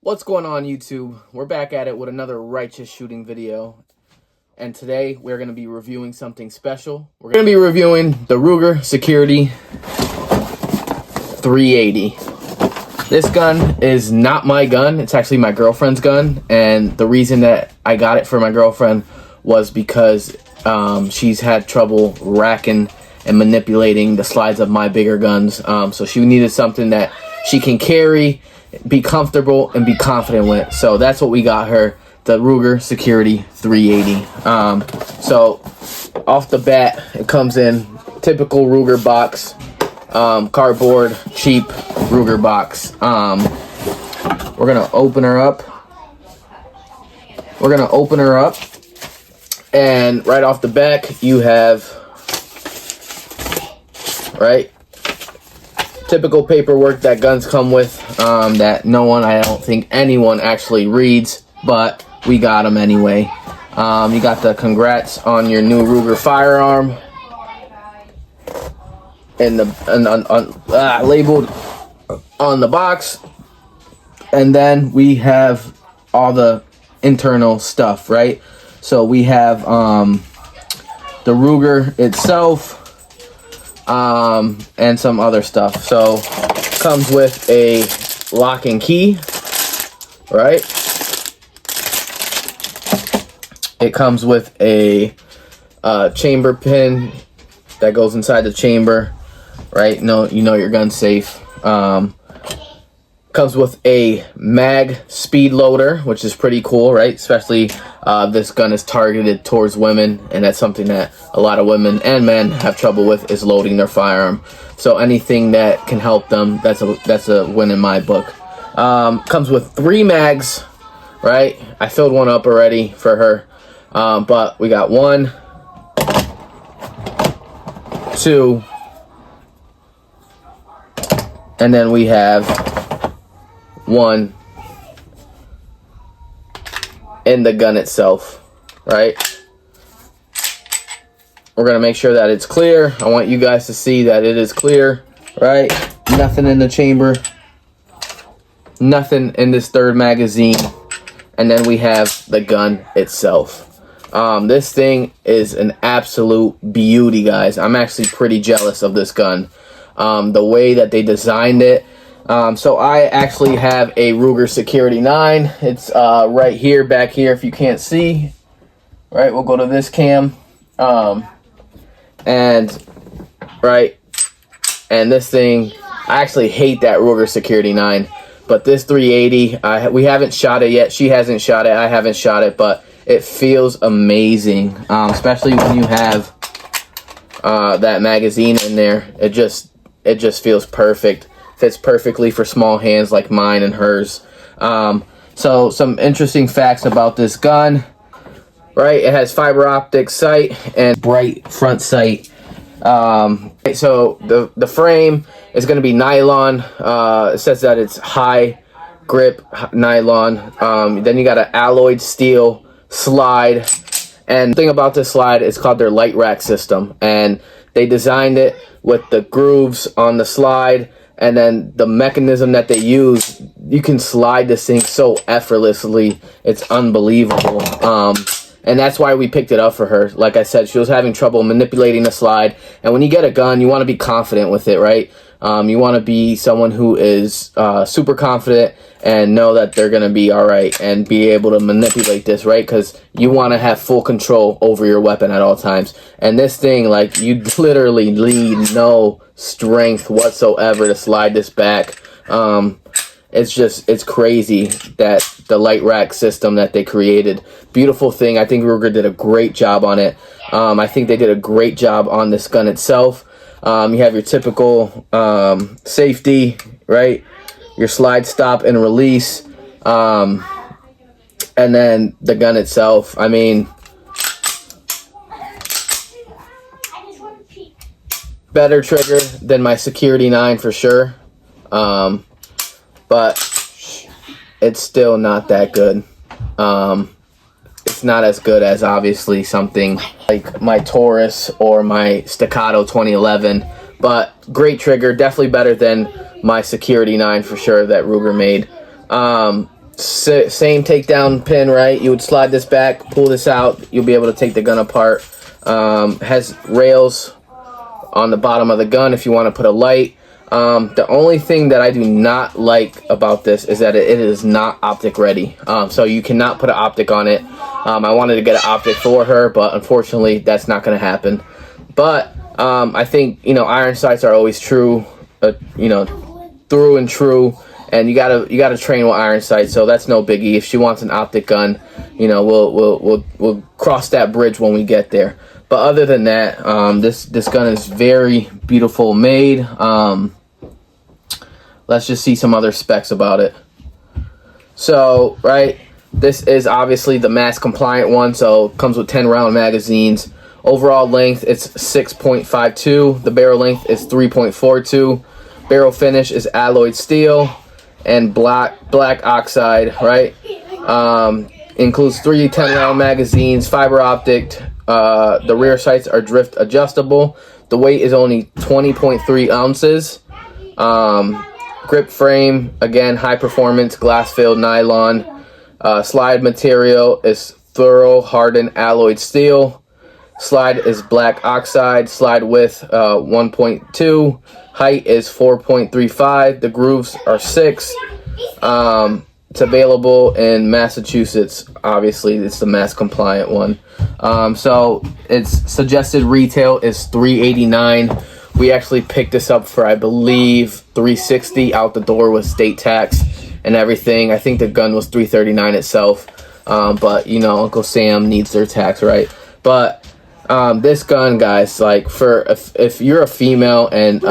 What's going on, YouTube? We're back at it with another righteous shooting video. And today we're going to be reviewing something special. We're going to be reviewing the RUGER Security.380. This gun is not my gun. It's actually my girlfriend's gun. And the reason that I got it for my girlfriend was because she's had trouble racking and manipulating the slides of my bigger guns. So she needed something that she can carry, be comfortable, and be confident with. So that's what we got her, the RUGER Security.380. So off the bat, it comes in typical RUGER box, cardboard, cheap RUGER box. We're gonna open her up. And right off the back, you have typical paperwork that guns come with, that I don't think anyone actually reads, but we got them anyway. You got the congrats on your new RUGER firearm, and labeled on the box, and then we have all the internal stuff, right? So we have the RUGER itself, and some other stuff. So comes with a lock and key, right? It comes with a chamber pin that goes inside the chamber, right? No, you know your gun's safe. Comes with a mag speed loader, which is pretty cool, right? Especially this gun is targeted towards women, and that's something that a lot of women and men have trouble with, is loading their firearm. So anything that can help them, that's a win in my book. Comes with 3 mags, right? I filled one up already for her, but we got 1, 2, and then we have 1 in the gun itself, right? We're gonna make sure that it's clear. I want you guys to see that it is clear, right? Nothing in the chamber, nothing in this third magazine, and then we have the gun itself. This thing is an absolute beauty, guys. I'm actually pretty jealous of this gun. The way that they designed it. So I actually have a RUGER Security 9. It's right here, back here, if you can't see. Right, we'll go to this cam. And this thing, I actually hate that RUGER Security 9. But this 380, we haven't shot it yet. She hasn't shot it. I haven't shot it, but it feels amazing. Especially when you have that magazine in there. It just feels perfect. Fits perfectly for small hands like mine and hers. So some interesting facts about this gun, right? It has fiber optic sight and bright front sight. So the frame is going to be nylon. It says that it's high grip nylon. Then you got an alloyed steel slide. And the thing about this slide is called their light rack system. And they designed it with the grooves on the slide. And then the mechanism that they use, you can slide this thing so effortlessly. It's unbelievable. And that's why we picked it up for her. Like I said, she was having trouble manipulating the slide. And when you get a gun, you want to be confident with it, right? You want to be someone who is super confident and know that they're going to be all right and be able to manipulate this, right? Because you want to have full control over your weapon at all times. And this thing, like, you literally need no strength whatsoever to slide this back. It's crazy that the light rack system that they created. Beautiful thing. I think RUGER did a great job on it. I think they did a great job on this gun itself. You have your typical safety, right? Your slide, stop, and release. And then the gun itself. I mean, better trigger than my Security 9 for sure. But it's still not that good. It's not as good as obviously something like my Taurus or my Staccato 2011, but great trigger, definitely better than my Security 9 for sure that RUGER made. Same takedown pin, right? You would slide this back, pull this out, you'll be able to take the gun apart. Has rails on the bottom of the gun if you want to put a light. The only thing that I do not like about this is that it is not optic ready. So you cannot put an optic on it. I wanted to get an optic for her, but unfortunately that's not going to happen. But I think, you know, iron sights are always true, you know, through and true. And you gotta train with iron sights, so that's no biggie. If she wants an optic gun, you know, we'll cross that bridge when we get there. But other than that, this gun is very beautiful made. Let's just see some other specs about it. So, right, this is obviously the mass compliant one, so it comes with 10 round magazines. Overall length, it's 6.52. The barrel length is 3.42. Barrel finish is alloyed steel and black oxide, right? Includes 3 10-round magazines, fiber optic. The rear sights are drift adjustable. The weight is only 20.3 ounces. Grip frame, again, high performance, glass filled nylon. Slide material is thorough hardened alloyed steel. Slide is black oxide. Slide width 1.2. Height is 4.35. The grooves are 6. It's available in Massachusetts. Obviously, it's the mass compliant one. So its suggested retail is $389. We actually picked this up for, I believe, $360 out the door with state tax and everything. I think the gun was $339 itself. But you know, Uncle Sam needs their tax, right? But this gun, guys, like, for if you're a female and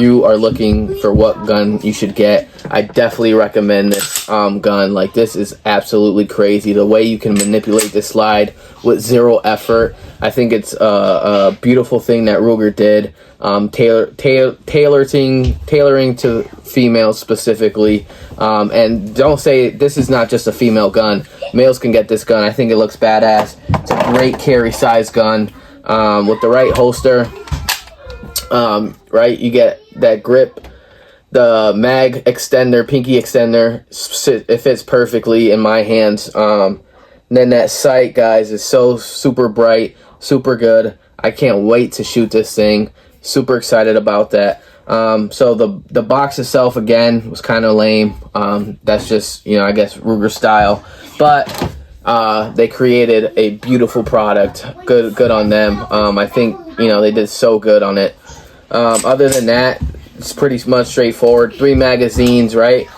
you are looking for what gun you should get, I definitely recommend this gun. Like, this is absolutely crazy. The way you can manipulate this slide with zero effort. I think it's a beautiful thing that Ruger did. Tailoring to females specifically. And don't say this is not just a female gun. Males can get this gun. I think it looks badass. It's a great carry size gun. With the right holster, right, you get that grip. The mag extender, pinky extender, it fits perfectly in my hands. Then that sight, guys, is so super bright, super good. I can't wait to shoot this thing. Super excited about that. So the box itself, again, was kind of lame. That's just, you know, I guess Ruger style. But they created a beautiful product. Good on them. I think, you know, they did so good on it. Other than that, it's pretty much straightforward. 3 magazines, right?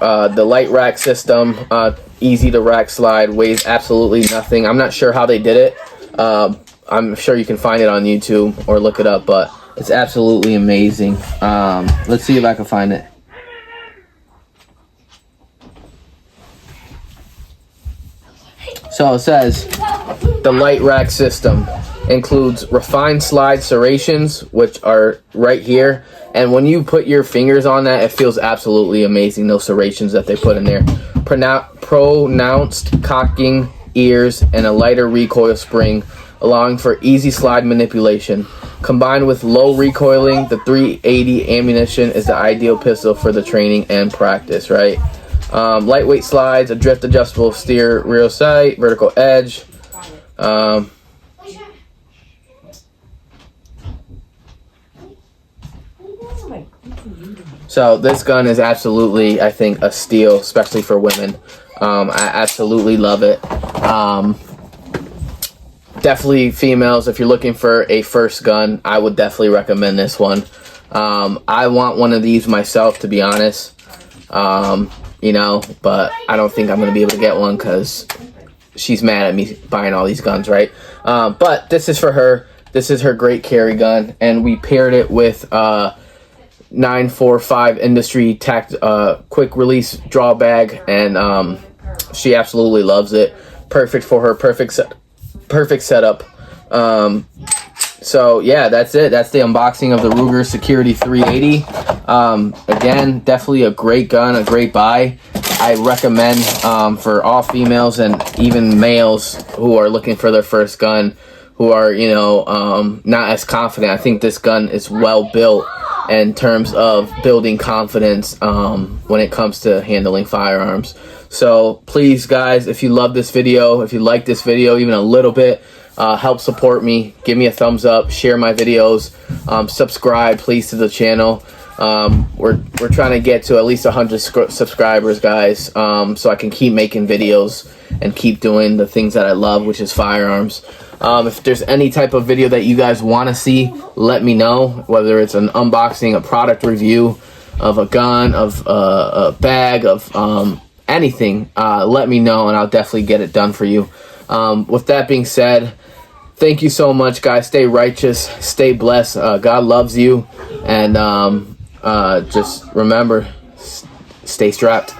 The light rack system, easy to rack slide, weighs absolutely nothing. I'm not sure how they did it. I'm sure you can find it on YouTube or look it up, but it's absolutely amazing. Let's see if I can find it. So it says the light rack system includes refined slide serrations, which are right here. And when you put your fingers on that, it feels absolutely amazing, those serrations that they put in there. Pronounced cocking ears and a lighter recoil spring, allowing for easy slide manipulation. Combined with low recoiling, the 380 ammunition is the ideal pistol for the training and practice, right? Lightweight slides, a drift adjustable steer rear sight, vertical edge. So this gun is absolutely, I think, a steal, especially for women. I absolutely love it. Definitely females, if you're looking for a first gun, I would definitely recommend this one. I want one of these myself, to be honest. You know, but I don't think I'm going to be able to get one because she's mad at me buying all these guns, right? But this is for her. This is her great carry gun, and we paired it with 945 Industry quick release draw bag, and she absolutely loves it. Perfect for her, perfect setup. So yeah, that's it. That's the unboxing of the Ruger Security.380. Again, definitely a great gun, a great buy. I recommend for all females and even males who are looking for their first gun, who are, you know, not as confident. I think this gun is well built in terms of building confidence when it comes to handling firearms. So please, guys, if you love this video, if you like this video even a little bit, help support me. Give me a thumbs up. Share my videos. Subscribe, please, to the channel. We're trying to get to at least 100 subscribers, guys, so I can keep making videos and keep doing the things that I love, which is firearms. If there's any type of video that you guys want to see, let me know, whether it's an unboxing, a product review of a gun, of a bag, of anything. Let me know and I'll definitely get it done for you. With that being said, thank you so much, guys. Stay righteous, stay blessed. God loves you, and just remember, stay strapped.